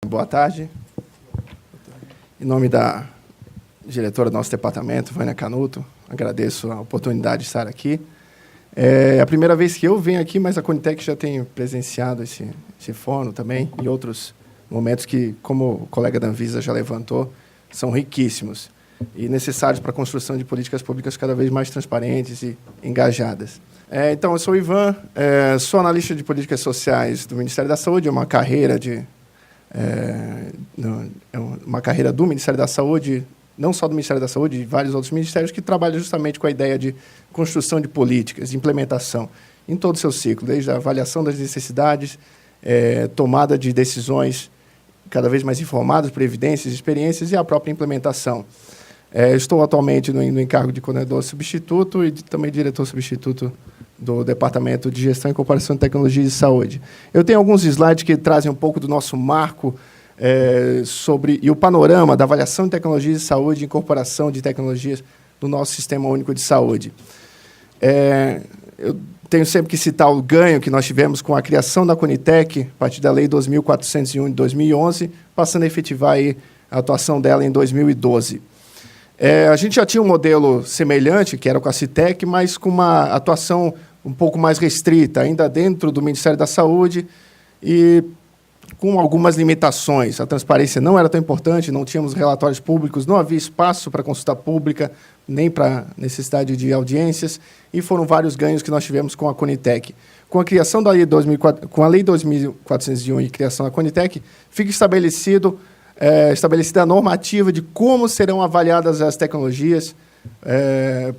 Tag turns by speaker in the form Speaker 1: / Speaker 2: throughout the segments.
Speaker 1: Boa tarde. Em nome da diretora do nosso departamento, Vânia Canuto, agradeço a oportunidade de estar aqui. É a primeira vez que eu venho aqui, mas a Conitec já tem presenciado esse fórum também, e outros momentos que, como o colega da Anvisa já levantou, são riquíssimos e necessários para a construção de políticas públicas cada vez mais transparentes e engajadas. Então, eu sou o Ivan, sou analista de políticas sociais do Ministério da Saúde, é uma carreira uma carreira do Ministério da Saúde, não só do Ministério da Saúde, de vários outros ministérios que trabalham justamente com a ideia de construção de políticas, de implementação, em todo o seu ciclo, desde a avaliação das necessidades, tomada de decisões cada vez mais informadas por evidências, experiências e a própria implementação. Estou atualmente no encargo de coordenador substituto e também diretor substituto do Departamento de Gestão e Incorporação de Tecnologia de Saúde. Eu tenho alguns slides que trazem um pouco do nosso marco e o panorama da avaliação de tecnologias de saúde e incorporação de tecnologias no nosso Sistema Único de Saúde. Eu tenho sempre que citar o ganho que nós tivemos com a criação da Conitec, a partir da Lei 2.401 de 2011, passando a efetivar aí a atuação dela em 2012. A gente já tinha um modelo semelhante, que era com a Citec, mas com uma atuação um pouco mais restrita, ainda dentro do Ministério da Saúde e com algumas limitações. A transparência não era tão importante, não tínhamos relatórios públicos, não havia espaço para consulta pública, nem para necessidade de audiências, e foram vários ganhos que nós tivemos com a Conitec. Com a criação da Lei 2.401 e criação da Conitec, fica estabelecida a normativa de como serão avaliadas as tecnologias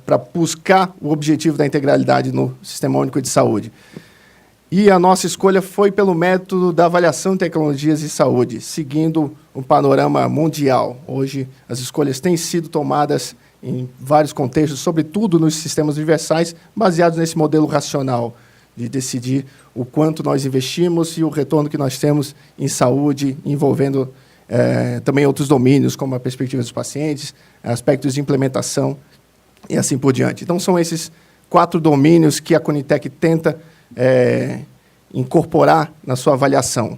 Speaker 1: para buscar o objetivo da integralidade no Sistema Único de Saúde. E a nossa escolha foi pelo método da avaliação de tecnologias de saúde, seguindo um panorama mundial. Hoje, as escolhas têm sido tomadas em vários contextos, sobretudo nos sistemas universais, baseados nesse modelo racional de decidir o quanto nós investimos e o retorno que nós temos em saúde, envolvendo também outros domínios, como a perspectiva dos pacientes, aspectos de implementação e assim por diante. Então, são esses 4 domínios que a Conitec tenta incorporar na sua avaliação.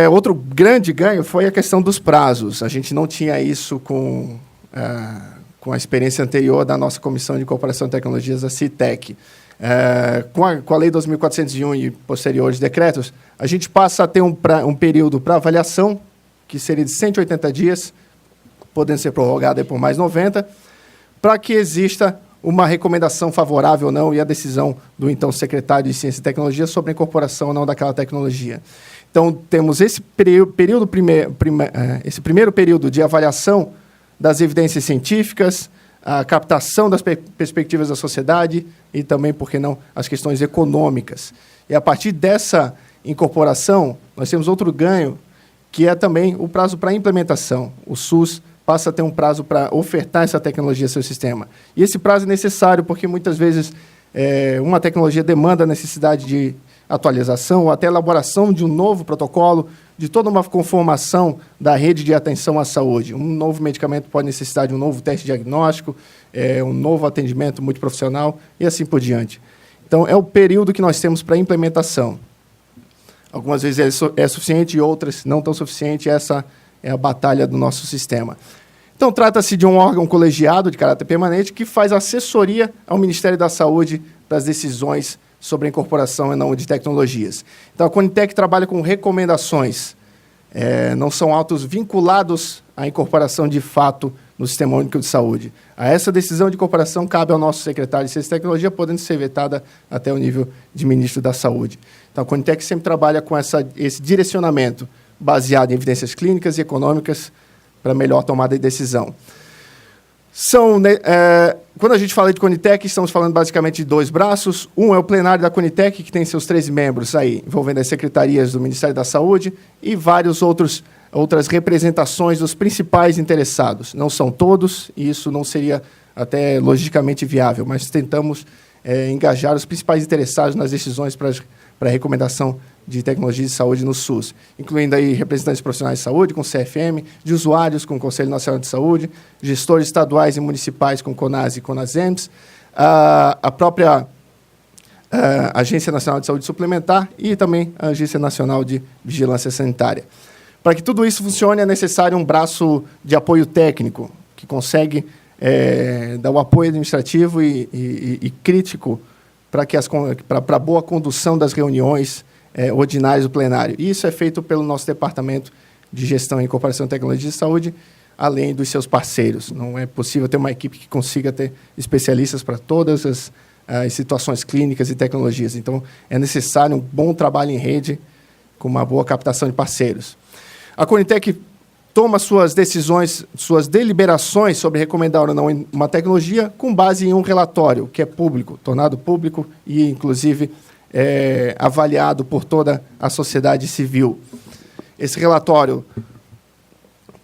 Speaker 1: Outro grande ganho foi a questão dos prazos. A gente não tinha isso com a experiência anterior da nossa Comissão de Incorporação de Tecnologias, a Citec. Com a Lei 2.401 e posteriores decretos, a gente passa a ter um período para avaliação, que seria de 180 dias, podendo ser prorrogado por mais 90, para que exista uma recomendação favorável ou não e a decisão do então secretário de Ciência e Tecnologia sobre a incorporação ou não daquela tecnologia. Então, temos esse primeiro período de avaliação das evidências científicas, a captação das perspectivas da sociedade e também, por que não, as questões econômicas. E, a partir dessa incorporação, nós temos outro ganho, que é também o prazo para implementação. O SUS passa a ter um prazo para ofertar essa tecnologia ao seu sistema. E esse prazo é necessário porque, muitas vezes, uma tecnologia demanda a necessidade de atualização ou até elaboração de um novo protocolo, de toda uma conformação da rede de atenção à saúde. Um novo medicamento pode necessitar de um novo teste diagnóstico, um novo atendimento multiprofissional e assim por diante. Então, é o período que nós temos para a implementação. Algumas vezes é suficiente e outras não tão suficiente. Essa é a batalha do nosso sistema. Então, trata-se de um órgão colegiado de caráter permanente que faz assessoria ao Ministério da Saúde para as decisões sobre a incorporação e não de tecnologias. Então, a Conitec trabalha com recomendações, não são autos vinculados à incorporação de fato no Sistema Único de Saúde. A essa decisão de incorporação cabe ao nosso secretário de Ciência e Tecnologia, podendo ser vetada até o nível de ministro da Saúde. Então, a Conitec sempre trabalha com esse direcionamento baseado em evidências clínicas e econômicas para melhor tomada de decisão. Quando a gente fala de Conitec, estamos falando basicamente de 2 braços. Um é o plenário da Conitec, que tem seus 13 membros aí, envolvendo as secretarias do Ministério da Saúde e várias outras representações dos principais interessados. Não são todos, e isso não seria até logicamente viável, mas tentamos engajar os principais interessados nas decisões para a recomendação de tecnologia de saúde no SUS, incluindo aí representantes profissionais de saúde, com CFM, de usuários, com o Conselho Nacional de Saúde, gestores estaduais e municipais, com CONAS e CONASEMS, a própria a Agência Nacional de Saúde Suplementar e também a Agência Nacional de Vigilância Sanitária. Para que tudo isso funcione, é necessário um braço de apoio técnico, que consegue dar o apoio administrativo e crítico para a boa condução das reuniões ordinárias do plenário. E isso é feito pelo nosso Departamento de Gestão e Incorporação de Tecnologia de Saúde, além dos seus parceiros. Não é possível ter uma equipe que consiga ter especialistas para todas as situações clínicas e tecnologias. Então, é necessário um bom trabalho em rede, com uma boa captação de parceiros. A Conitec toma suas decisões, suas deliberações sobre recomendar ou não uma tecnologia com base em um relatório, que é público, tornado público e, inclusive, avaliado por toda a sociedade civil. Esse relatório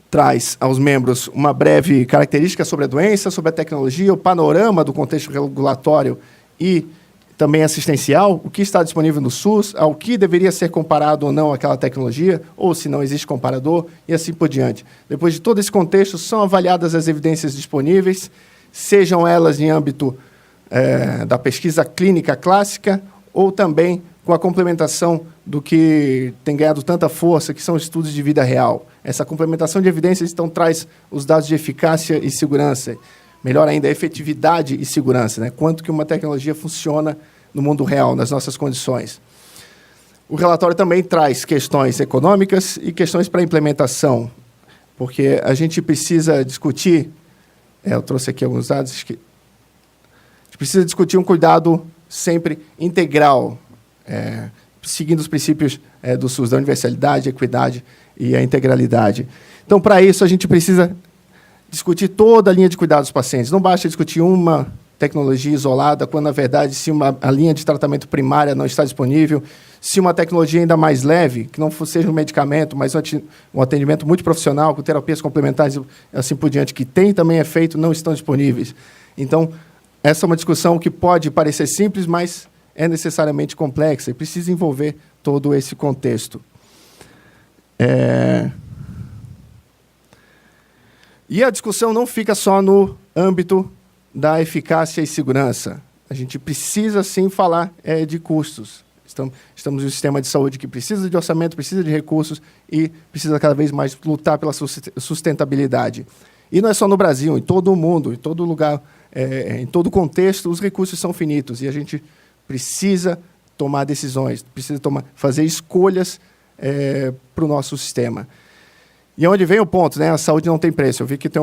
Speaker 1: traz aos membros uma breve característica sobre a doença, sobre a tecnologia, o panorama do contexto regulatório e também assistencial, o que está disponível no SUS, ao que deveria ser comparado ou não aquela tecnologia, ou se não existe comparador, e assim por diante. Depois de todo esse contexto, são avaliadas as evidências disponíveis, sejam elas em âmbito da pesquisa clínica clássica, ou também com a complementação do que tem ganhado tanta força, que são os estudos de vida real. Essa complementação de evidências, então, traz os dados de eficácia e segurança. Melhor ainda, efetividade e segurança, né? Quanto que uma tecnologia funciona no mundo real, nas nossas condições. O relatório também traz questões econômicas e questões para implementação, porque a gente precisa discutir, eu trouxe aqui alguns dados, a gente precisa discutir um cuidado sempre integral, seguindo os princípios do SUS, da universalidade, equidade e a integralidade. Então, para isso, a gente precisa discutir toda a linha de cuidado dos pacientes. Não basta discutir uma tecnologia isolada, quando, na verdade, se a linha de tratamento primária não está disponível, se uma tecnologia ainda mais leve, que não seja um medicamento, mas um atendimento muito profissional, com terapias complementares e assim por diante, que tem também efeito, não estão disponíveis. Então, essa é uma discussão que pode parecer simples, mas é necessariamente complexa e precisa envolver todo esse contexto. E a discussão não fica só no âmbito da eficácia e segurança. A gente precisa, sim, falar de custos. Estamos em um sistema de saúde que precisa de orçamento, precisa de recursos e precisa cada vez mais lutar pela sustentabilidade. E não é só no Brasil, em todo o mundo, em todo lugar, em todo contexto, os recursos são finitos e a gente precisa tomar decisões, precisa fazer escolhas para o nosso sistema. E onde vem o ponto, né? A saúde não tem preço. Eu vi que tem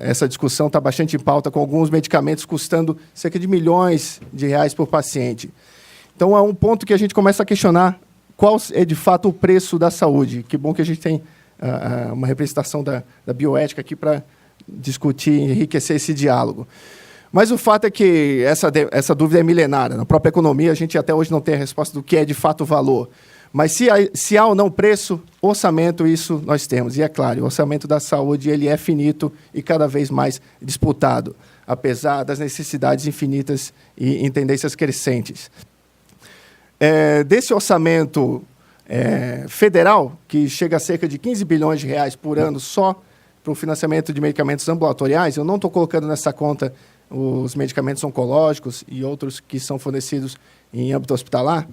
Speaker 1: essa discussão está bastante em pauta, com alguns medicamentos custando cerca de milhões de reais por paciente. Então, é um ponto que a gente começa a questionar qual é, de fato, o preço da saúde. Que bom que a gente tem uma representação da bioética aqui para discutir e enriquecer esse diálogo. Mas o fato é que essa dúvida é milenária. Na própria economia, a gente até hoje não tem a resposta do que é, de fato, o valor. Mas se há ou não preço, orçamento, isso nós temos. E é claro, o orçamento da saúde ele é finito e cada vez mais disputado, apesar das necessidades infinitas e em tendências crescentes. Desse orçamento federal, que chega a cerca de 15 bilhões de reais por ano só para o financiamento de medicamentos ambulatoriais, eu não estou colocando nessa conta os medicamentos oncológicos e outros que são fornecidos em âmbito hospitalar.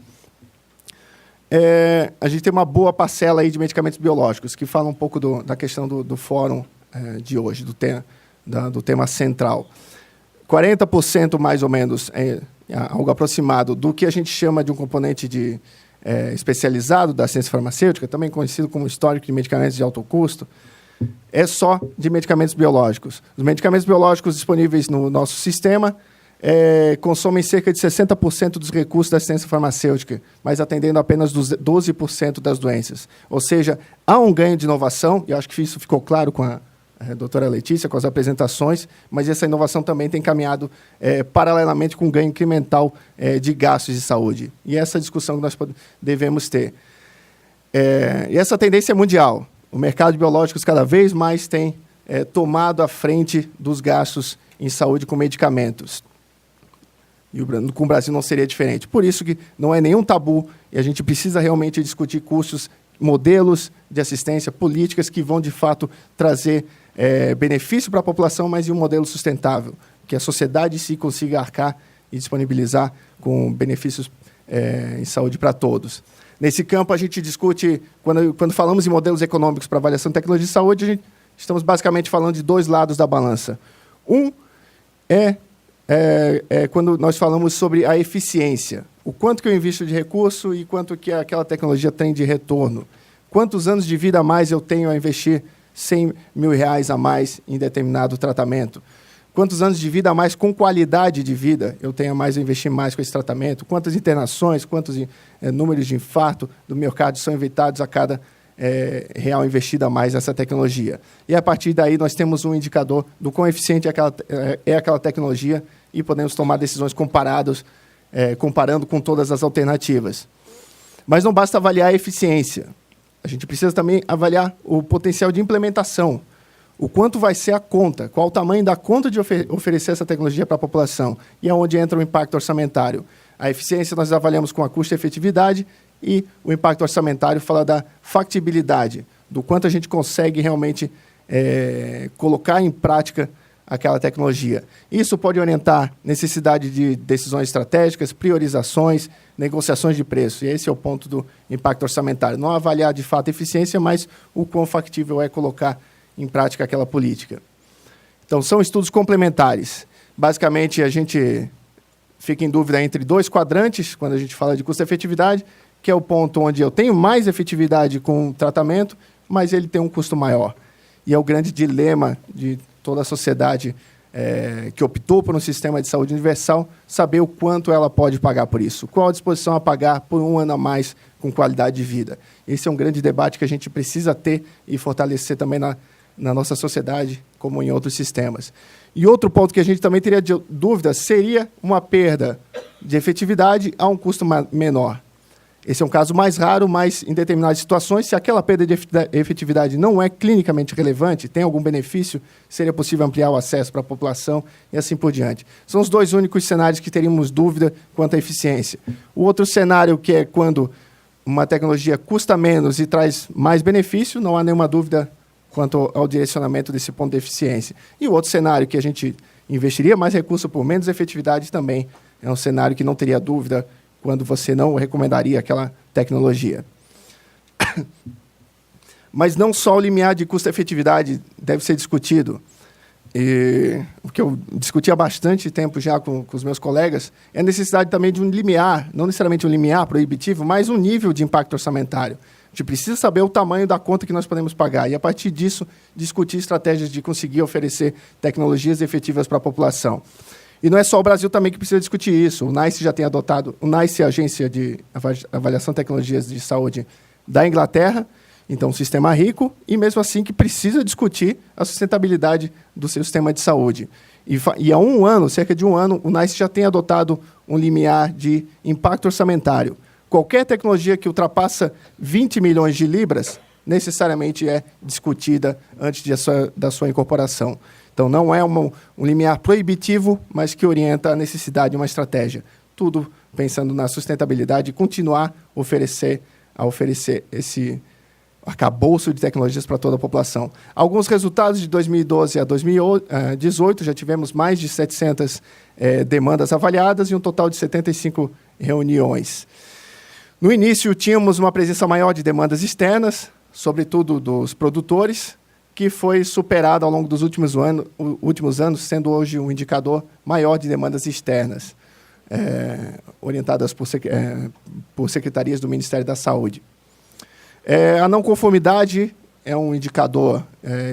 Speaker 1: A gente tem uma boa parcela aí de medicamentos biológicos, que fala um pouco da questão do fórum de hoje, do tema central. 40% mais ou menos, algo aproximado, do que a gente chama de um componente especializado da ciência farmacêutica, também conhecido como histórico de medicamentos de alto custo, é só de medicamentos biológicos. Os medicamentos biológicos disponíveis no nosso sistema consomem cerca de 60% dos recursos da ciência farmacêutica, mas atendendo apenas 12% das doenças. Ou seja, há um ganho de inovação, e eu acho que isso ficou claro com a doutora Letícia, com as apresentações, mas essa inovação também tem caminhado paralelamente com um ganho incremental de gastos de saúde. E essa discussão que nós devemos ter. E essa tendência é mundial. O mercado de biológicos cada vez mais tem tomado a frente dos gastos em saúde com medicamentos. E com o Brasil não seria diferente. Por isso que não é nenhum tabu e a gente precisa realmente discutir custos, modelos de assistência, políticas que vão, de fato, trazer benefício para a população, mas em um modelo sustentável, que a sociedade se consiga arcar e disponibilizar com benefícios em saúde para todos. Nesse campo, a gente discute, quando falamos em modelos econômicos para avaliação de tecnologia de saúde, estamos basicamente falando de dois lados da balança. Um é quando nós falamos sobre a eficiência, o quanto que eu invisto de recurso e quanto que aquela tecnologia tem de retorno. Quantos anos de vida a mais eu tenho a investir R$100 mil a mais em determinado tratamento? Quantos anos de vida a mais com qualidade de vida eu tenho a mais a investir mais com esse tratamento? Quantas internações, quantos números de infarto do miocárdio são evitados a cada real investido a mais nessa tecnologia? E, a partir daí, nós temos um indicador do quão eficiente é aquela tecnologia e podemos tomar decisões comparando com todas as alternativas. Mas não basta avaliar a eficiência. A gente precisa também avaliar o potencial de implementação. O quanto vai ser a conta, qual o tamanho da conta de oferecer essa tecnologia para a população e aonde entra o impacto orçamentário. A eficiência nós avaliamos com a custo-efetividade e o impacto orçamentário fala da factibilidade, do quanto a gente consegue realmente colocar em prática aquela tecnologia. Isso pode orientar necessidade de decisões estratégicas, priorizações, negociações de preço. E esse é o ponto do impacto orçamentário. Não avaliar de fato a eficiência, mas o quão factível é colocar em prática aquela política. Então, são estudos complementares. Basicamente, a gente fica em dúvida entre dois quadrantes, quando a gente fala de custo-efetividade, que é o ponto onde eu tenho mais efetividade com o tratamento, mas ele tem um custo maior. E é o grande dilema de toda a sociedade que optou por um sistema de saúde universal, saber o quanto ela pode pagar por isso. Qual a disposição a pagar por um ano a mais com qualidade de vida? Esse é um grande debate que a gente precisa ter e fortalecer também na nossa sociedade, como em outros sistemas. E outro ponto que a gente também teria dúvida seria uma perda de efetividade a um custo menor. Esse é um caso mais raro, mas em determinadas situações, se aquela perda de efetividade não é clinicamente relevante, tem algum benefício, seria possível ampliar o acesso para a população e assim por diante. São os dois únicos cenários que teríamos dúvida quanto à eficiência. O outro cenário, que é quando uma tecnologia custa menos e traz mais benefício, não há nenhuma dúvida quanto ao direcionamento desse ponto de eficiência. E o outro cenário, que a gente investiria mais recurso por menos efetividade, também é um cenário que não teria dúvida quando você não recomendaria aquela tecnologia. Mas não só o limiar de custo-efetividade deve ser discutido. O que eu discuti há bastante tempo já com os meus colegas é a necessidade também de um limiar, não necessariamente um limiar proibitivo, mas um nível de impacto orçamentário. A gente precisa saber o tamanho da conta que nós podemos pagar e, a partir disso, discutir estratégias de conseguir oferecer tecnologias efetivas para a população. E não é só o Brasil também que precisa discutir isso. O NICE já tem adotado, o NICE é a Agência de Avaliação de Tecnologias de Saúde da Inglaterra, então um sistema rico, e mesmo assim que precisa discutir a sustentabilidade do seu sistema de saúde. E há um ano, cerca de um ano, o NICE já tem adotado um limiar de impacto orçamentário. Qualquer tecnologia que ultrapassa 20 milhões de libras necessariamente é discutida antes da sua incorporação. Então, não é um limiar proibitivo, mas que orienta a necessidade de uma estratégia. Tudo pensando na sustentabilidade e continuar a oferecer esse arcabouço de tecnologias para toda a população. Alguns resultados de 2012 a 2018, já tivemos mais de 700 demandas avaliadas e um total de 75 reuniões. No início, tínhamos uma presença maior de demandas externas, sobretudo dos produtores, que foi superado ao longo dos últimos anos, sendo hoje um indicador maior de demandas externas, orientadas por secretarias do Ministério da Saúde. A não conformidade é um indicador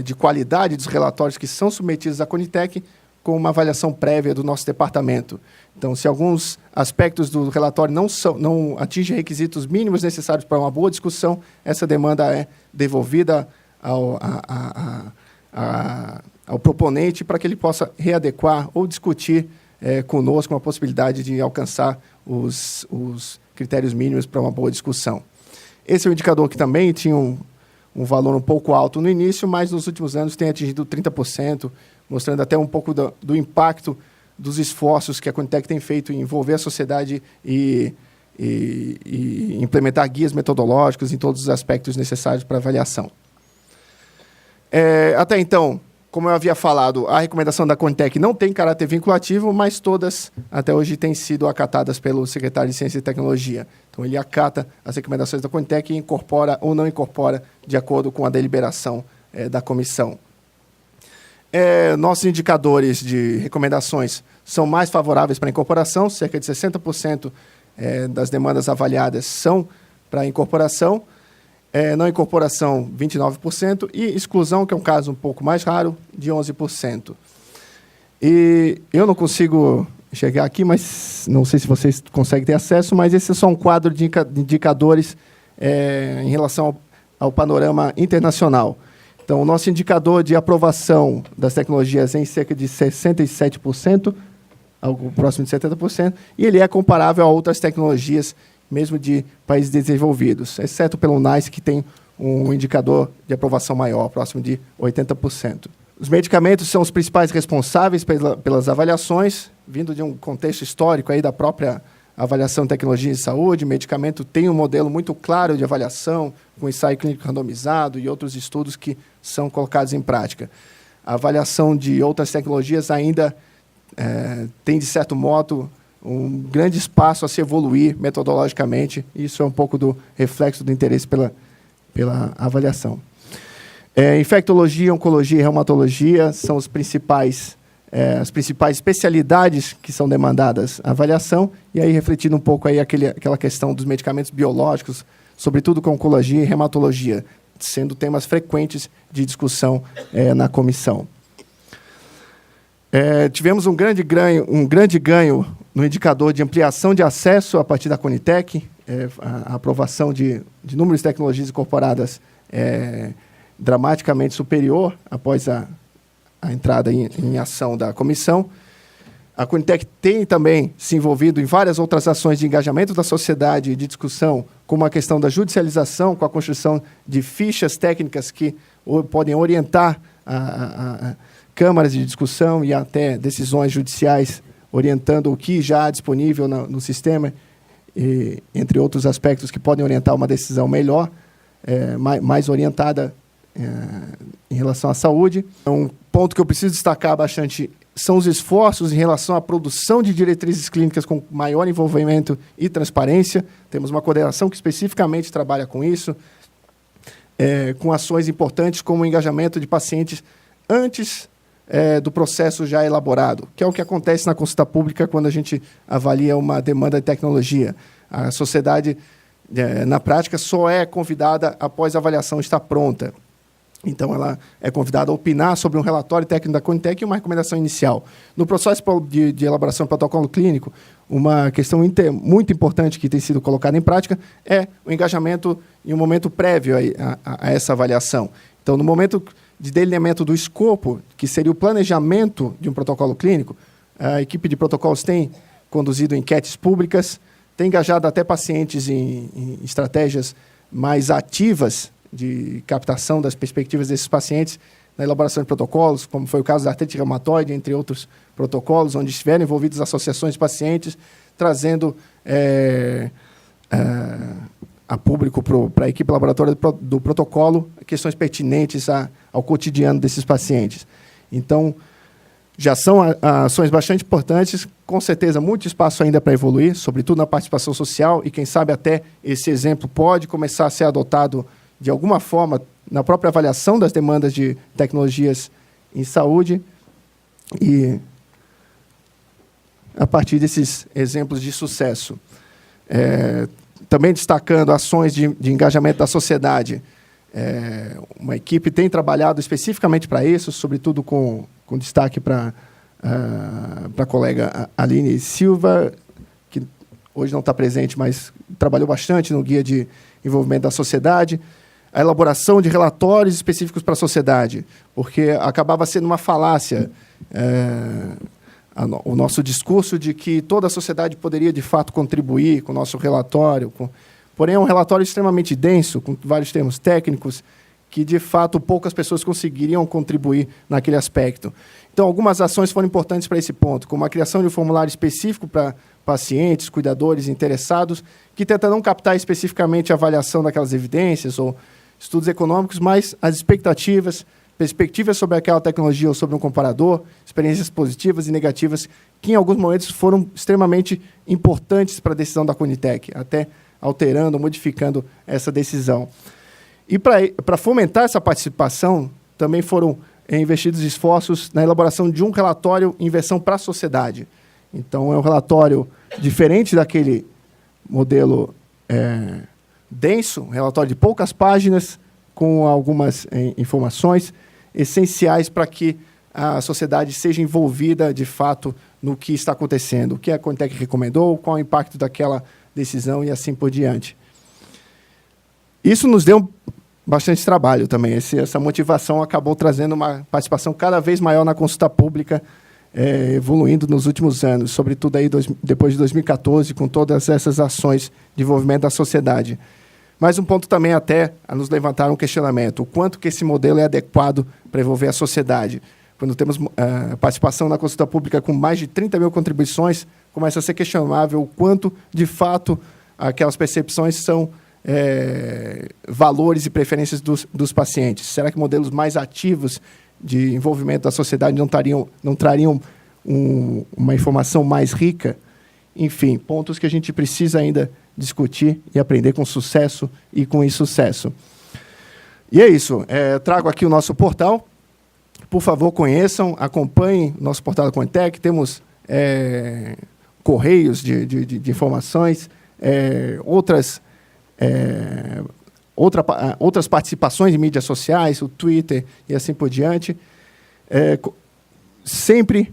Speaker 1: de qualidade dos relatórios que são submetidos à Conitec, com uma avaliação prévia do nosso departamento. Então, se alguns aspectos do relatório não atingem requisitos mínimos necessários para uma boa discussão, essa demanda é devolvida ao proponente para que ele possa readequar ou discutir conosco uma possibilidade de alcançar os critérios mínimos para uma boa discussão. Esse é um indicador que também tinha um valor um pouco alto no início, mas nos últimos anos tem atingido 30%, mostrando até um pouco do impacto dos esforços que a Conitec tem feito em envolver a sociedade e implementar guias metodológicos em todos os aspectos necessários para avaliação. Até então, Como eu havia falado, a recomendação da Conitec não tem caráter vinculativo, mas todas, até hoje, têm sido acatadas pelo secretário de Ciência e Tecnologia. Então, ele acata as recomendações da Conitec e incorpora ou não incorpora de acordo com a deliberação da comissão. Nossos indicadores de recomendações são mais favoráveis para a incorporação, cerca de 60% das demandas avaliadas são para a incorporação, não incorporação, 29%, e exclusão, que é um caso um pouco mais raro, de 11%. E eu não consigo chegar aqui, mas não sei se vocês conseguem ter acesso, mas esse é só um quadro de indicadores em relação ao panorama internacional. Então, o nosso indicador de aprovação das tecnologias é em cerca de 67%, algo próximo de 70%, e ele é comparável a outras tecnologias, mesmo de países desenvolvidos, exceto pelo NICE, que tem um indicador de aprovação maior, próximo de 80%. Os medicamentos são os principais responsáveis pelas avaliações, vindo de um contexto histórico aí da própria avaliação de tecnologia em saúde. O medicamento tem um modelo muito claro de avaliação, com ensaio clínico randomizado e outros estudos que são colocados em prática. A avaliação de outras tecnologias ainda tem, de certo modo, um grande espaço a se evoluir metodologicamente. Isso é um pouco do reflexo do interesse pela avaliação. Infectologia, oncologia e reumatologia são as principais especialidades que são demandadas à avaliação, e aí refletindo um pouco aí aquela questão dos medicamentos biológicos, sobretudo com oncologia e reumatologia, sendo temas frequentes de discussão na comissão. Tivemos um grande ganho no indicador de ampliação de acesso a partir da Conitec, a aprovação de números de tecnologias incorporadas dramaticamente superior após a entrada em ação da comissão. A Conitec tem também se envolvido em várias outras ações de engajamento da sociedade e de discussão, como a questão da judicialização, com a construção de fichas técnicas que podem orientar câmaras de discussão e até decisões judiciais, orientando o que já há disponível no sistema, entre outros aspectos que podem orientar uma decisão melhor, mais orientada em relação à saúde. Um ponto que eu preciso destacar bastante são os esforços em relação à produção de diretrizes clínicas com maior envolvimento e transparência. Temos uma coordenação que especificamente trabalha com isso, com ações importantes como o engajamento de pacientes antes do processo já elaborado, que é o que acontece na consulta pública quando a gente avalia uma demanda de tecnologia. A sociedade, na prática, só é convidada após a avaliação estar pronta. Então, ela é convidada a opinar sobre um relatório técnico da Conitec e uma recomendação inicial. No processo de elaboração do protocolo clínico, uma questão muito importante que tem sido colocada em prática é o engajamento em um momento prévio a essa avaliação. Então, no momento de delineamento do escopo, que seria o planejamento de um protocolo clínico, a equipe de protocolos tem conduzido enquetes públicas, tem engajado até pacientes em estratégias mais ativas de captação das perspectivas desses pacientes na elaboração de protocolos, como foi o caso da artrite reumatoide, entre outros protocolos, onde estiveram envolvidas associações de pacientes, trazendo a público para a equipe laboratória do protocolo questões pertinentes ao cotidiano desses pacientes. Então, já são ações bastante importantes, com certeza muito espaço ainda para evoluir, sobretudo na participação social, e quem sabe até esse exemplo pode começar a ser adotado de alguma forma na própria avaliação das demandas de tecnologias em saúde, e a partir desses exemplos de sucesso. Também destacando ações de engajamento da sociedade. Uma equipe tem trabalhado especificamente para isso, sobretudo com destaque para a colega Aline Silva, que hoje não está presente, mas trabalhou bastante no guia de envolvimento da sociedade. A elaboração de relatórios específicos para a sociedade, porque acabava sendo uma falácia o nosso discurso de que toda a sociedade poderia, de fato, contribuir com o nosso relatório. Porém, é um relatório extremamente denso, com vários termos técnicos, que, de fato, poucas pessoas conseguiriam contribuir naquele aspecto. Então, algumas ações foram importantes para esse ponto, como a criação de um formulário específico para pacientes, cuidadores interessados, que tenta não captar especificamente a avaliação daquelas evidências ou estudos econômicos, mas as expectativas perspectivas sobre aquela tecnologia ou sobre um comparador, experiências positivas e negativas, que em alguns momentos foram extremamente importantes para a decisão da Conitec, até alterando, modificando essa decisão. E para fomentar essa participação, também foram investidos esforços na elaboração de um relatório em versão para a sociedade. Então, é um relatório diferente daquele modelo denso, um relatório de poucas páginas, com algumas informações essenciais para que a sociedade seja envolvida, de fato, no que está acontecendo, o que a Conitec recomendou, qual o impacto daquela decisão e assim por diante. Isso nos deu bastante trabalho também. Essa motivação acabou trazendo uma participação cada vez maior na consulta pública, evoluindo nos últimos anos, sobretudo aí depois de 2014, com todas essas ações de envolvimento da sociedade. Mas um ponto também até a nos levantar um questionamento, o quanto que esse modelo é adequado para envolver a sociedade. Quando temos participação na consulta pública com mais de 30 mil contribuições, começa a ser questionável o quanto, de fato, aquelas percepções são valores e preferências dos pacientes. Será que modelos mais ativos de envolvimento da sociedade não trariam uma informação mais rica? Enfim, pontos que a gente precisa ainda discutir e aprender com sucesso e com insucesso. E é isso. Trago aqui o nosso portal. Por favor, conheçam, acompanhem o nosso portal da Conitec. Temos correios de informações, outras participações em mídias sociais, o Twitter e assim por diante. Sempre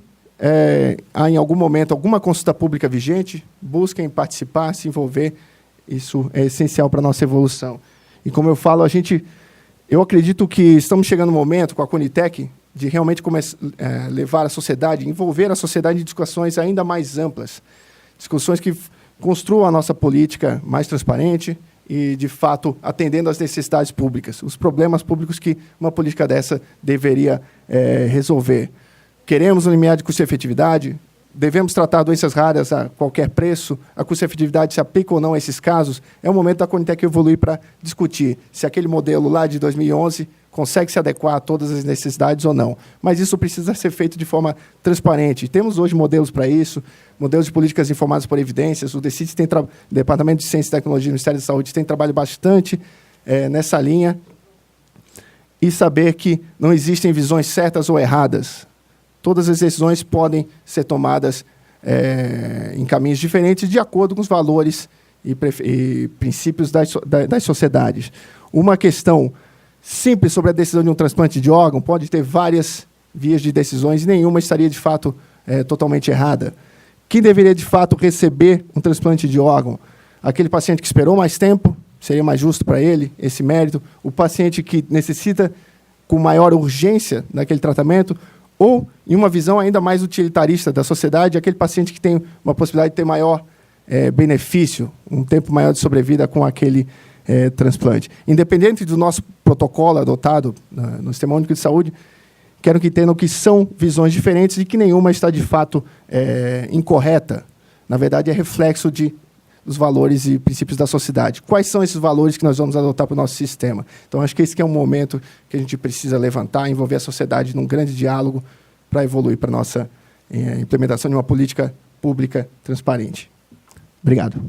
Speaker 1: há, em algum momento, alguma consulta pública vigente, busquem participar, se envolver. Isso é essencial para a nossa evolução. E, como eu falo, eu acredito que estamos chegando no momento, com a Conitec, de realmente levar a sociedade, envolver a sociedade em discussões ainda mais amplas, discussões que construam a nossa política mais transparente e, de fato, atendendo às necessidades públicas, os problemas públicos que uma política dessa deveria resolver. Queremos um limiar de custo-efetividade? Devemos tratar doenças raras a qualquer preço? A custo-efetividade se aplica ou não a esses casos? É o momento da Conitec evoluir para discutir se aquele modelo lá de 2011 consegue se adequar a todas as necessidades ou não. Mas isso precisa ser feito de forma transparente. Temos hoje modelos para isso, modelos de políticas informadas por evidências. O DECIT o Departamento de Ciência e Tecnologia do Ministério da Saúde tem trabalho bastante nessa linha. E saber que não existem visões certas ou erradas. Todas as decisões podem ser tomadas em caminhos diferentes de acordo com os valores e princípios das sociedades. Uma questão simples sobre a decisão de um transplante de órgão pode ter várias vias de decisões e nenhuma estaria, de fato, totalmente errada. Quem deveria, de fato, receber um transplante de órgão? Aquele paciente que esperou mais tempo, seria mais justo para ele esse mérito? O paciente que necessita com maior urgência daquele tratamento? Ou, em uma visão ainda mais utilitarista da sociedade, aquele paciente que tem uma possibilidade de ter maior benefício, um tempo maior de sobrevida com aquele transplante. Independente do nosso protocolo adotado no Sistema Único de Saúde, quero que entendam que são visões diferentes e que nenhuma está, de fato, incorreta. Na verdade, é reflexo dos valores e princípios da sociedade. Quais são esses valores que nós vamos adotar para o nosso sistema? Então, acho que esse que é um momento que a gente precisa levantar, envolver a sociedade num grande diálogo para evoluir para a nossa implementação de uma política pública transparente. Obrigado.